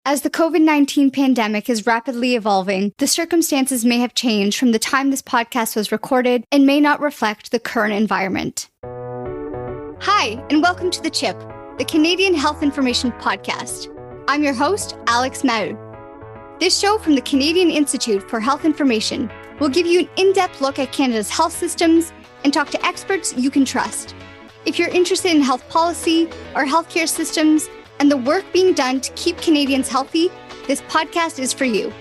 As the COVID-19 pandemic is rapidly evolving, the circumstances may have changed from the time this podcast was recorded and may not reflect the current environment. Hi, and welcome to The Chip, the Canadian Health Information Podcast. I'm your host, Alex Mahou. This show from the Canadian Institute for Health Information will give you an in-depth look at Canada's health systems and talk to experts you can trust. If you're interested in health policy or healthcare systems and the work being done to keep Canadians healthy, this podcast is for you.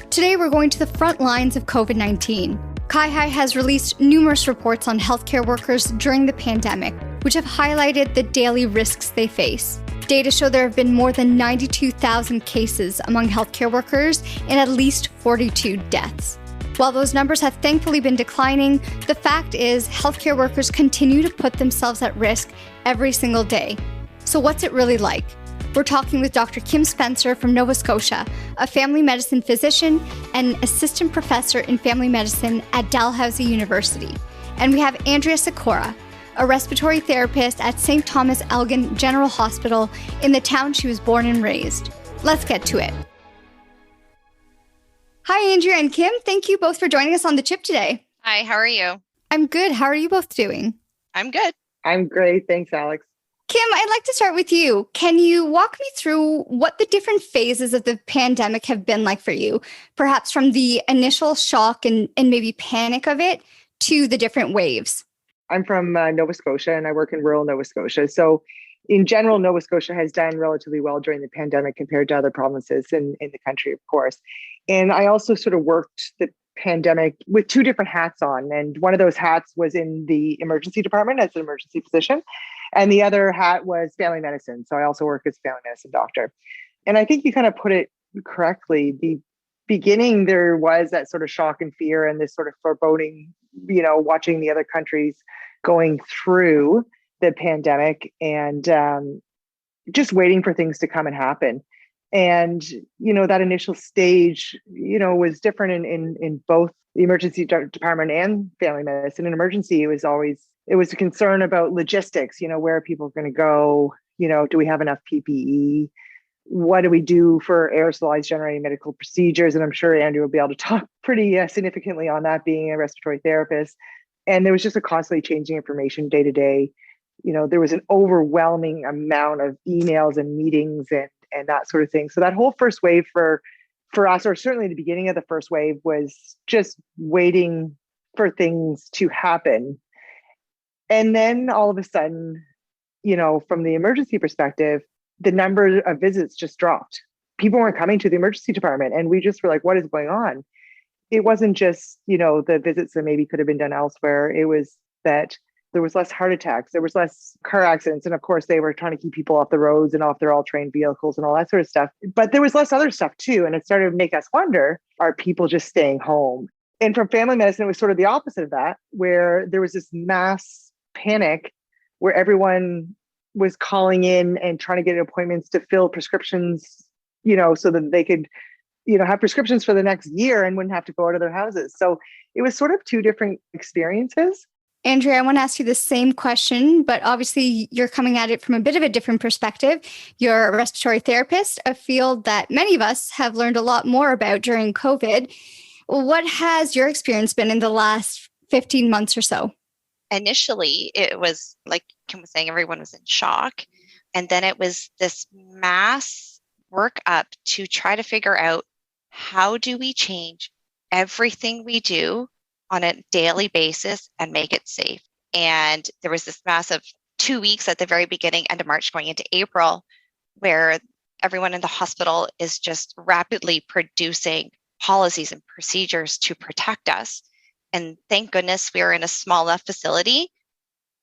Today, we're going to the front lines of COVID-19. CIHI has released numerous reports on healthcare workers during the pandemic, which have highlighted the daily risks they face. Data show there have been more than 92,000 cases among healthcare workers and at least 42 deaths. While those numbers have thankfully been declining, the fact is healthcare workers continue to put themselves at risk every single day. So what's it really like? We're talking with Dr. Kim Spencer from Nova Scotia, a family medicine physician and assistant professor in family medicine at Dalhousie University. And we have Andrea Sikora, a respiratory therapist at St. Thomas Elgin General Hospital in the town she was born and raised. Let's get to it. Hi, Andrea and Kim. Thank you both for joining us on The Chip today. Hi, how are you? I'm good. How are you both doing? I'm good. I'm great. Thanks, Alex. Kim, I'd like to start with you. Can you walk me through what the different phases of the pandemic have been like for you? Perhaps from the initial shock and maybe panic of it to the different waves. I'm from Nova Scotia and I work in rural Nova Scotia. So in general, Nova Scotia has done relatively well during the pandemic compared to other provinces in the country, of course. And I also sort of worked the pandemic with two different hats on. And one of those hats was in the emergency department as an emergency physician. And the other hat was family medicine. So I also work as a family medicine doctor. And I think you kind of put it correctly. The beginning, there was that sort of shock and fear and this sort of foreboding, watching the other countries going through the pandemic and just waiting for things to come and happen. And, that initial stage, was different in both the emergency department and family medicine. In emergency, it was a concern about logistics, where are people going to go? Do we have enough PPE? What do we do for aerosolized generating medical procedures? And I'm sure Andrew will be able to talk pretty significantly on that, being a respiratory therapist. And there was just a constantly changing information day to day. There was an overwhelming amount of emails and meetings and that sort of thing. So that whole first wave for us, or certainly the beginning of the first wave, was just waiting for things to happen. And then all of a sudden, from the emergency perspective, the number of visits just dropped. People weren't coming to the emergency department. And we just were like, what is going on? It wasn't just, the visits that maybe could have been done elsewhere. It was that there was less heart attacks, there was less car accidents. And of course, they were trying to keep people off the roads and off their all-trained vehicles and all that sort of stuff. But there was less other stuff too. And it started to make us wonder, are people just staying home? And from family medicine, it was sort of the opposite of that, where there was this mass panic where everyone was calling in and trying to get appointments to fill prescriptions, so that they could, have prescriptions for the next year and wouldn't have to go out of their houses. So it was sort of two different experiences. Andrea, I want to ask you the same question, but obviously you're coming at it from a bit of a different perspective. You're a respiratory therapist, a field that many of us have learned a lot more about during COVID. What has your experience been in the last 15 months or so? Initially, it was like Kim was saying, everyone was in shock. And then it was this mass work up to try to figure out, how do we change everything we do on a daily basis and make it safe? And there was this massive 2 weeks at the very beginning, end of March going into April, where everyone in the hospital is just rapidly producing policies and procedures to protect us. And thank goodness we are in a small enough facility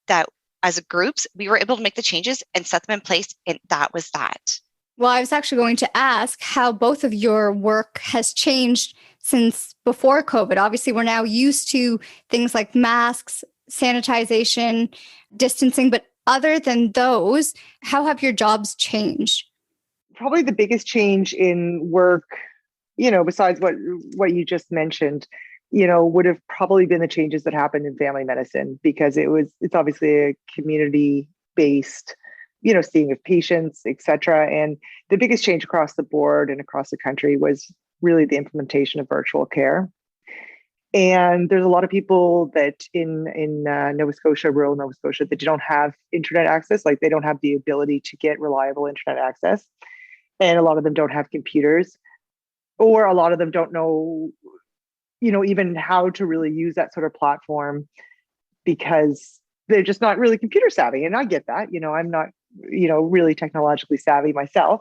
that as groups, we were able to make the changes and set them in place. And that was that. Well, I was actually going to ask how both of your work has changed since before COVID. Obviously, we're now used to things like masks, sanitization, distancing, but other than those, how have your jobs changed? Probably the biggest change in work, besides what you just mentioned, would have probably been the changes that happened in family medicine, because it's obviously a community-based seeing of patients, et cetera. And the biggest change across the board and across the country was really the implementation of virtual care. And there's a lot of people that in Nova Scotia, rural Nova Scotia, that don't have internet access, like they don't have the ability to get reliable internet access. And a lot of them don't have computers, or a lot of them don't know, even how to really use that sort of platform because they're just not really computer savvy. And I get that, I'm not, really technologically savvy myself.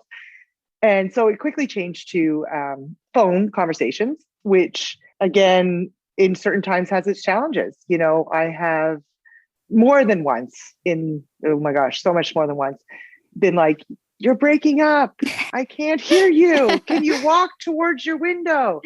And so it quickly changed to phone conversations, which again, in certain times has its challenges. I have more than once so much more than once, been like, "You're breaking up. I can't hear you. Can you walk towards your window?"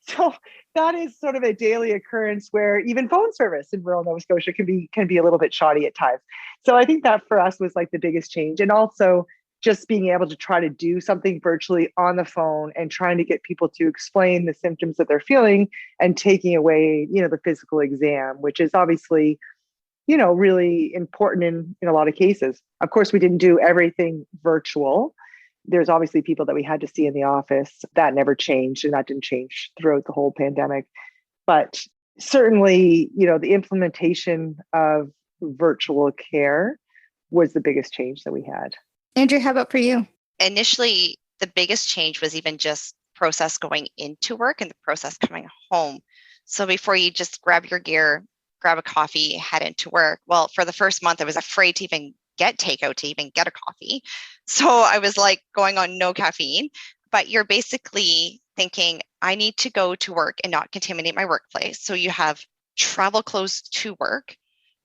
So that is sort of a daily occurrence where even phone service in rural Nova Scotia can be a little bit shoddy at times. So I think that for us was like the biggest change. And also just being able to try to do something virtually on the phone and trying to get people to explain the symptoms that they're feeling and taking away, the physical exam, which is obviously, really important in a lot of cases. Of course, we didn't do everything virtual. There's obviously people that we had to see in the office. That never changed, and that didn't change throughout the whole pandemic. But certainly, the implementation of virtual care was the biggest change that we had. Andrea, how about for you? Initially, the biggest change was even just process going into work and the process coming home. So before you just grab your gear, grab a coffee, head into work. Well, for the first month, I was afraid to even get takeout, to even get a coffee. So I was like going on no caffeine, but you're basically thinking, I need to go to work and not contaminate my workplace. So you have travel clothes to work.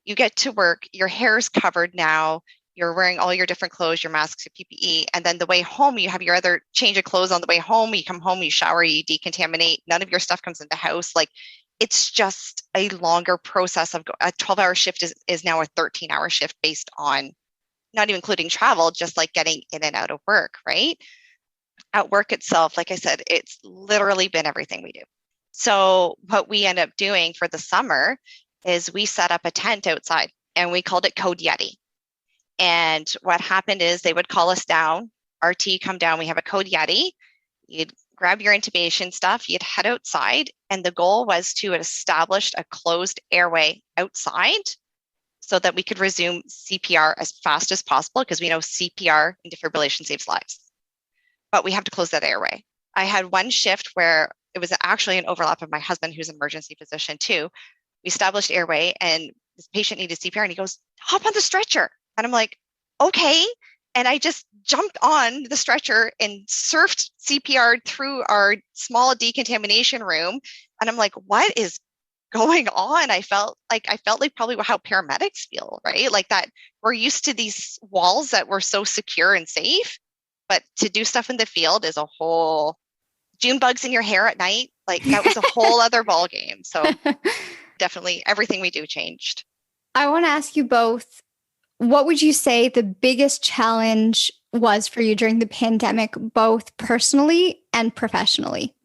You get to work, your hair is covered now. You're wearing all your different clothes, your masks, your PPE. And then the way home, you have your other change of clothes on the way home. You come home, you shower, you decontaminate. None of your stuff comes in the house. Like, it's just a longer process of a 12-hour shift is now a 13-hour shift based on not even including travel, just like getting in and out of work, right? At work itself, like I said, it's literally been everything we do. So what we end up doing for the summer is we set up a tent outside and we called it Code Yeti. And what happened is they would call us down, RT come down, we have a Code Yeti. You'd grab your intubation stuff, you'd head outside. And the goal was to establish a closed airway outside so that we could resume CPR as fast as possible, because we know CPR and defibrillation saves lives. But we have to close that airway. I had one shift where it was actually an overlap of my husband, who's an emergency physician too. We established airway and this patient needed CPR and he goes, "Hop on the stretcher." And I'm like, okay. And I just jumped on the stretcher and surfed CPR through our small decontamination room. And I'm like, what is going on? I felt like probably how paramedics feel, right? Like that we're used to these walls that were so secure and safe, but to do stuff in the field is a whole June bugs in your hair at night. Like that was a whole other ball game. So definitely everything we do changed. I want to ask you both, what would you say the biggest challenge was for you during the pandemic, both personally and professionally?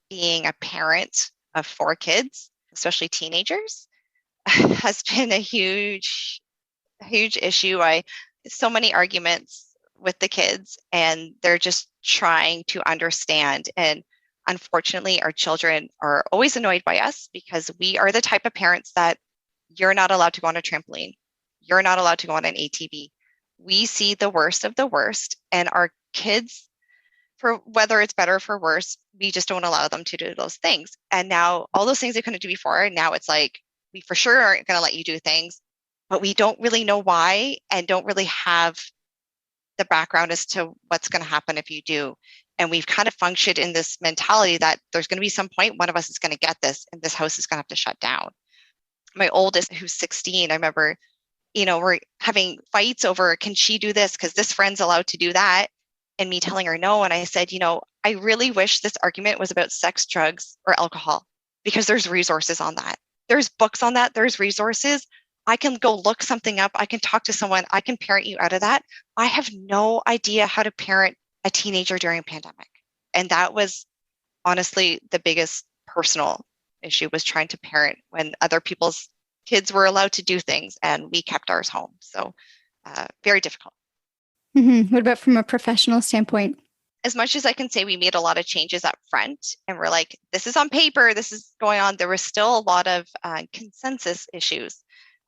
Being a parent of 4 kids, especially teenagers, has been a huge issue. So many arguments with the kids, and they're just trying to understand. And unfortunately, our children are always annoyed by us because we are the type of parents that you're not allowed to go on a trampoline. You're not allowed to go on an ATV. We see the worst of the worst, and our kids, for whether it's better or for worse, we just don't allow them to do those things. And now all those things they couldn't do before, now it's like, we for sure aren't going to let you do things, but we don't really know why and don't really have the background as to what's going to happen if you do. And we've kind of functioned in this mentality that there's going to be some point one of us is going to get this and this house is going to have to shut down. My oldest, who's 16, I remember, we're having fights over, can she do this? Because this friend's allowed to do that. And me telling her no. And I said, I really wish this argument was about sex, drugs, or alcohol, because there's resources on that. There's books on that. There's resources. I can go look something up. I can talk to someone. I can parent you out of that. I have no idea how to parent a teenager during a pandemic. And that was honestly the biggest personal issue, was trying to parent when other people's kids were allowed to do things and we kept ours home. So very difficult. What about from a professional standpoint? As much as I can say we made a lot of changes up front and we're like, this is on paper, this is going on, there was still a lot of consensus issues.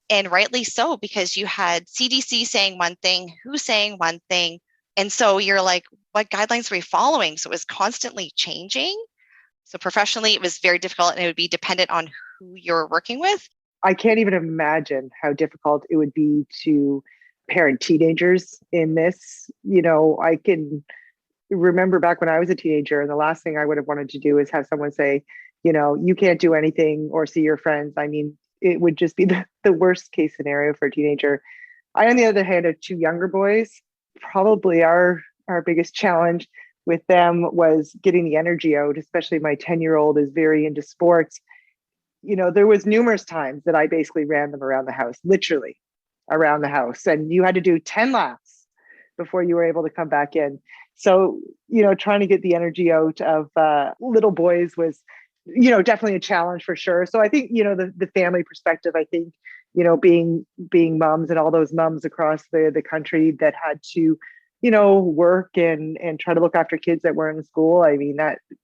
And rightly so, because you had CDC saying one thing, WHO saying one thing. And so you're like, what guidelines are we following? So it was constantly changing. So professionally, it was very difficult and it would be dependent on who you're working with. I can't even imagine how difficult it would be to parent teenagers in this. I can remember back when I was a teenager, and the last thing I would have wanted to do is have someone say, you can't do anything or see your friends. I mean, it would just be the worst case scenario for a teenager. I, on the other hand, have two younger boys. Probably our biggest challenge with them was getting the energy out, especially my 10-year-old is very into sports. There was numerous times that I basically ran them around the house, literally around the house. And you had to do 10 laps before you were able to come back in. So, trying to get the energy out of little boys was, definitely a challenge for sure. So I think, the family perspective, I think, being moms and all those moms across the country that had to, work and try to look after kids that weren't in school. I mean,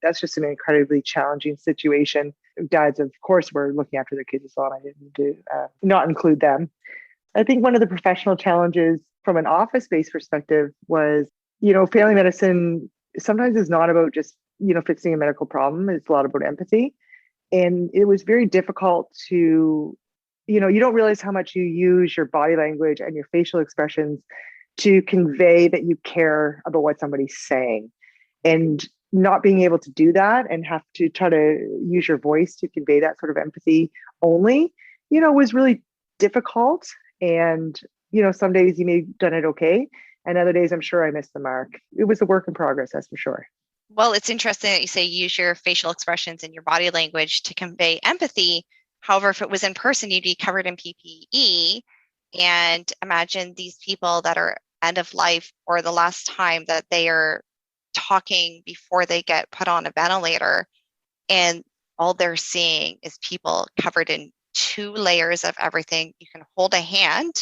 that's just an incredibly challenging situation. Dads, of course, were looking after their kids as well. I didn't not include them. I think one of the professional challenges from an office-based perspective was, family medicine sometimes is not about just, fixing a medical problem. It's a lot about empathy. And it was very difficult to, you don't realize how much you use your body language and your facial expressions to convey that you care about what somebody's saying. And not being able to do that and have to try to use your voice to convey that sort of empathy only, was really difficult. And, some days you may have done it okay. And other days, I'm sure I missed the mark. It was a work in progress, that's for sure. Well, it's interesting that you say use your facial expressions and your body language to convey empathy. However, if it was in person, you'd be covered in PPE. And imagine these people that are end of life or the last time that they are talking before they get put on a ventilator. And all they're seeing is people covered in 2 layers of everything. You can hold a hand.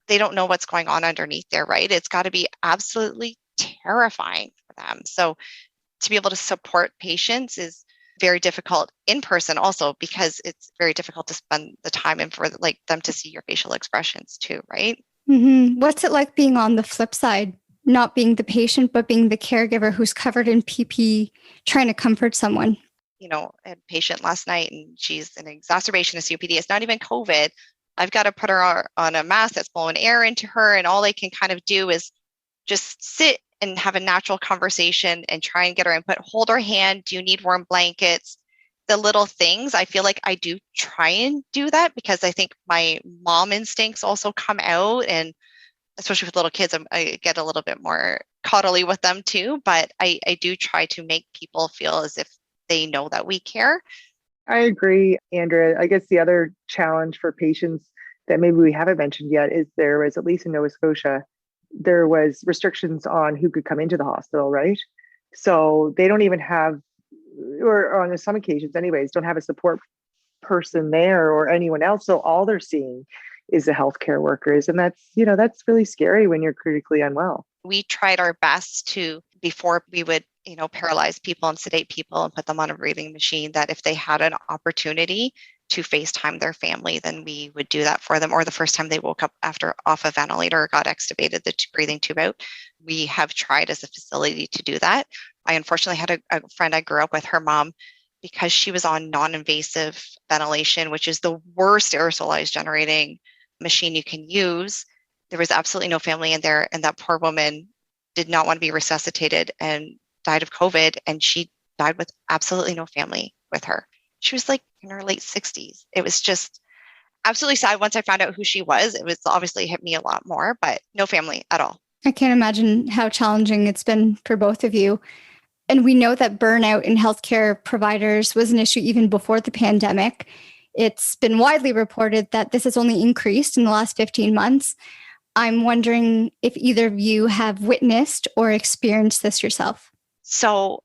They don't know what's going on underneath there, right? It's got to be absolutely terrifying for them. So to be able to support patients is very difficult in person also, because it's very difficult to spend the time and for them to see your facial expressions too, right? Mm-hmm. What's it like being on the flip side, not being the patient, but being the caregiver who's covered in PPE, trying to comfort someone? I had a patient last night and she's an exacerbation of COPD. It's not even COVID. I've got to put her on a mask that's blowing air into her. And all I can kind of do is just sit and have a natural conversation and try and get her input. Hold her hand. Do you need warm blankets? The little things. I feel like I do try and do that because I think my mom instincts also come out, and especially with little kids, I get a little bit more cuddly with them too. But I do try to make people feel as if they know that we care. I agree, Andrea. I guess the other challenge for patients that maybe we haven't mentioned yet is there was, at least in Nova Scotia, there was restrictions on who could come into the hospital, right? So they don't even have, or on some occasions anyways, don't have a support person there or anyone else. So all they're seeing is the healthcare workers. And that's really scary when you're critically unwell. We tried our best to, before we would, paralyze people and sedate people and put them on a breathing machine, that if they had an opportunity to FaceTime their family, then we would do that for them. Or the first time they woke up off a ventilator or got extubated, the breathing tube out. We have tried as a facility to do that. I unfortunately had a friend I grew up with, her mom, because she was on non-invasive ventilation, which is the worst aerosolized generating machine you can use. There was absolutely no family in there. And that poor woman did not want to be resuscitated and died of COVID. And she died with absolutely no family with her. She was like in her late 60s. It was just absolutely sad. Once I found out who she was, it was obviously hit me a lot more, but no family at all. I can't imagine how challenging it's been for both of you. And we know that burnout in healthcare providers was an issue even before the pandemic. It's been widely reported that this has only increased in the last 15 months. I'm wondering if either of you have witnessed or experienced this yourself. So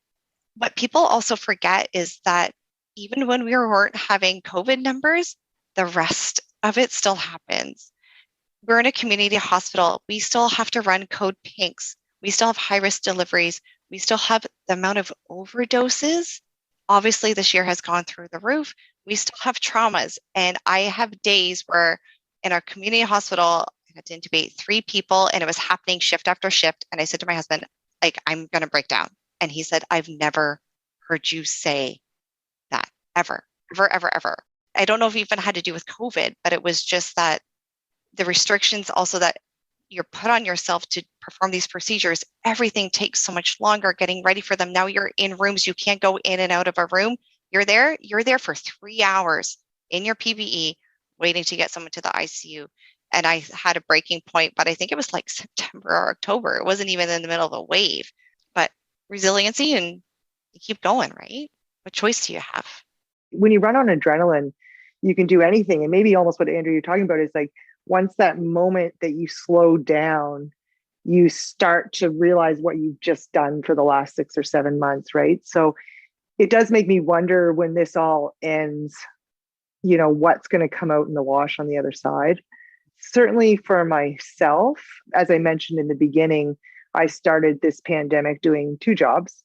what people also forget is that even when we weren't having COVID numbers, the rest of it still happens. we're in a community hospital. We still have to run code pinks. We still have high-risk deliveries. We still have the amount of overdoses. Obviously, this year has gone through the roof. We still have traumas. And I have days where in our community hospital, I had to intubate 3 people and it was happening shift after shift. And I said to my husband, like, I'm going to break down. And he said, I've never heard you say that ever, ever, ever, ever. I don't know if it even had to do with COVID, but it was just that the restrictions also that you're put on yourself to perform these procedures, everything takes so much longer getting ready for them. Now you're in rooms, you can't go in and out of a room. You're there for 3 hours in your PPE, waiting to get someone to the ICU. And I had a breaking point, but I think it was like September or October. It wasn't even in the middle of a wave, but resiliency and you keep going, right? What choice do you have? When you run on adrenaline, you can do anything. And maybe almost what Andrea, you're talking about is like, once that moment that you slow down, you start to realize what you've just done for the last 6 or 7 months, right? So it does make me wonder when this all ends, what's going to come out in the wash on the other side. Certainly for myself, as I mentioned in the beginning, I started this pandemic doing 2 jobs.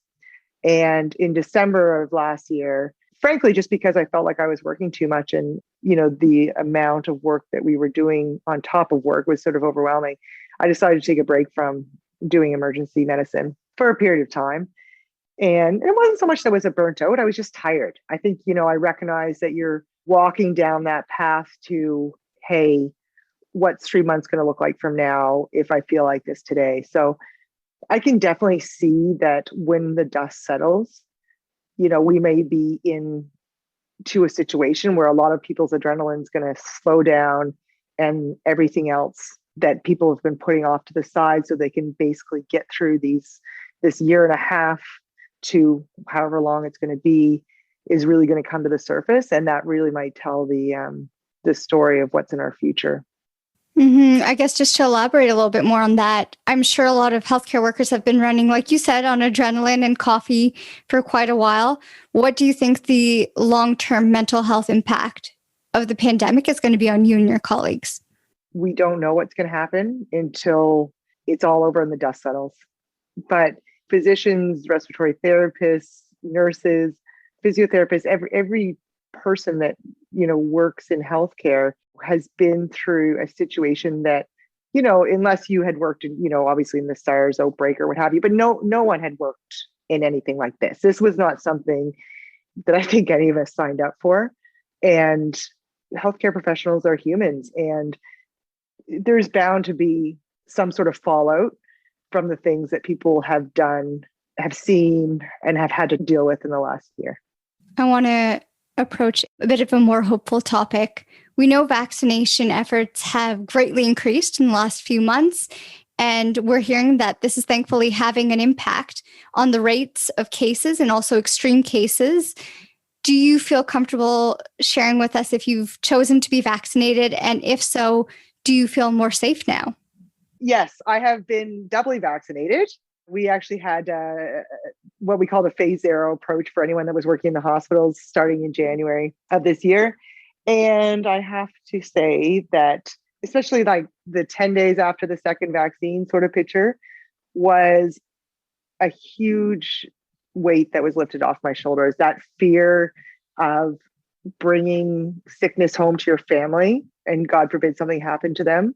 And in December of last year, frankly, just because I felt like I was working too much and, the amount of work that we were doing on top of work was sort of overwhelming, I decided to take a break from doing emergency medicine for a period of time. And it wasn't so much that I was burnt out. I was just tired. I think, I recognize that you're walking down that path to, hey, what's 3 months going to look like from now if I feel like this today? So I can definitely see that when the dust settles, we may be into a situation where a lot of people's adrenaline is going to slow down and everything else that people have been putting off to the side so they can basically get through this year and a half to however long it's going to be is really going to come to the surface. And that really might tell the story of what's in our future. I guess just to elaborate a little bit more on that, I'm sure a lot of healthcare workers have been running, like you said, on adrenaline and coffee for quite a while. What do you think the long-term mental health impact of the pandemic is going to be on you and your colleagues? We don't know what's going to happen until it's all over and the dust settles. But physicians, respiratory therapists, nurses, physiotherapists, every person that works in healthcare has been through a situation that, unless you had worked in, obviously in the SARS outbreak or what have you, but no one had worked in anything like this. This was not something that I think any of us signed up for. And healthcare professionals are humans, and there's bound to be some sort of fallout from the things that people have done, have seen, and have had to deal with in the last year. I want to approach a bit of a more hopeful topic. We know vaccination efforts have greatly increased in the last few months, and we're hearing that this is thankfully having an impact on the rates of cases and also extreme cases. Do you feel comfortable sharing with us if you've chosen to be vaccinated? And if so, do you feel more safe now? Yes, I have been doubly vaccinated. We actually had what we call the phase 0 approach for anyone that was working in the hospitals starting in January of this year. And I have to say that, especially like the 10 days after the second vaccine sort of picture, was a huge weight that was lifted off my shoulders. That fear of bringing sickness home to your family and God forbid something happened to them.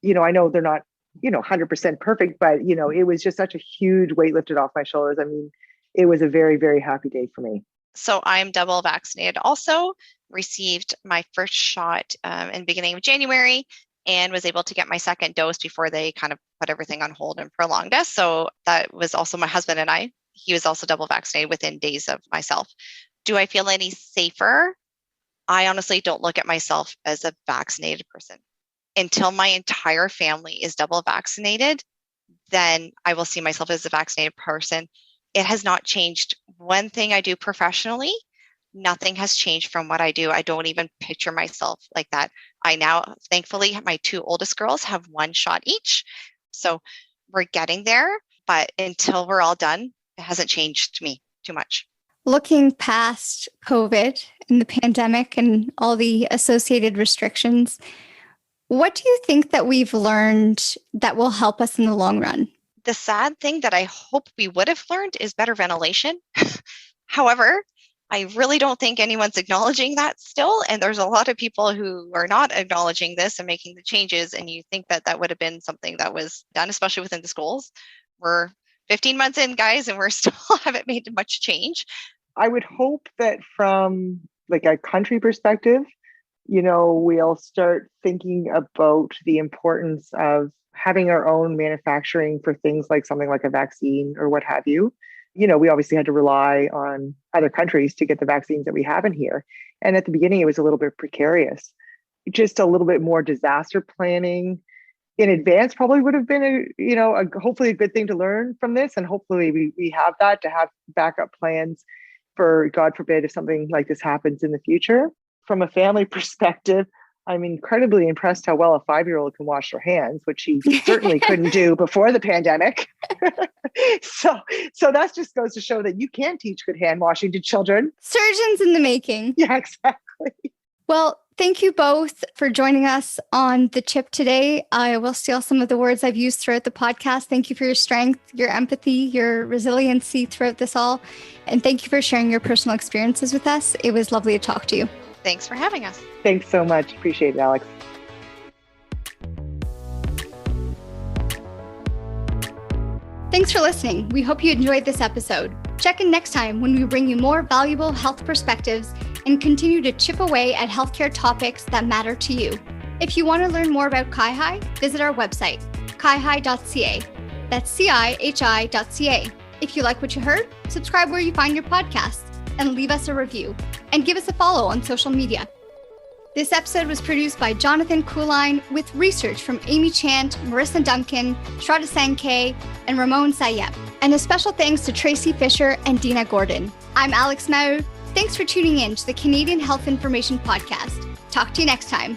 I know they're not 100% perfect, but it was just such a huge weight lifted off my shoulders. I mean, it was a very, very happy day for me. So I'm double vaccinated also, received my first shot in the beginning of January and was able to get my second dose before they kind of put everything on hold and prolonged us. So that was also my husband and I. He was also double vaccinated within days of myself. Do I feel any safer? I honestly don't look at myself as a vaccinated person. Until my entire family is double vaccinated, then I will see myself as a vaccinated person. It has not changed one thing I do professionally. Nothing has changed from what I do. I don't even picture myself like that. I now, thankfully, my 2 oldest girls have 1 shot each. So we're getting there, but until we're all done, it hasn't changed me too much. Looking past COVID and the pandemic and all the associated restrictions, What do you think that we've learned that will help us in the long run? The sad thing that I hope we would have learned is better ventilation. However, I really don't think anyone's acknowledging that still. And there's a lot of people who are not acknowledging this and making the changes. And you think that that would have been something that was done, especially within the schools. We're 15 months in, guys, and we're still haven't made much change. I would hope that from like a country perspective, we'll start thinking about the importance of having our own manufacturing for things like something like a vaccine or what have you. We obviously had to rely on other countries to get the vaccines that we have in here. And at the beginning, it was a little bit precarious. Just a little bit more disaster planning in advance probably would have been hopefully a good thing to learn from this. And hopefully we have that to have backup plans for, God forbid, if something like this happens in the future. From a family perspective, I'm incredibly impressed how well a 5-year-old can wash their hands, which she certainly couldn't do before the pandemic. So that just goes to show that you can teach good hand washing to children. Surgeons in the making. Yeah, exactly. Well, thank you both for joining us on The Chip today. I will steal some of the words I've used throughout the podcast. Thank you for your strength, your empathy, your resiliency throughout this all. And thank you for sharing your personal experiences with us. It was lovely to talk to you. Thanks for having us. Thanks so much. Appreciate it, Alex. Thanks for listening. We hope you enjoyed this episode. Check in next time when we bring you more valuable health perspectives and continue to chip away at healthcare topics that matter to you. If you want to learn more about CIHI, visit our website, cihi.ca. That's cihi.ca. If you like what you heard, subscribe where you find your podcasts and leave us a review. And give us a follow on social media. This episode was produced by Jonathan Kuline with research from Amy Chant, Marissa Duncan, Shraddha Sankey, and Ramon Sayep. And a special thanks to Tracy Fisher and Dina Gordon. I'm Alex Mau. Thanks for tuning in to the Canadian Health Information Podcast. Talk to you next time.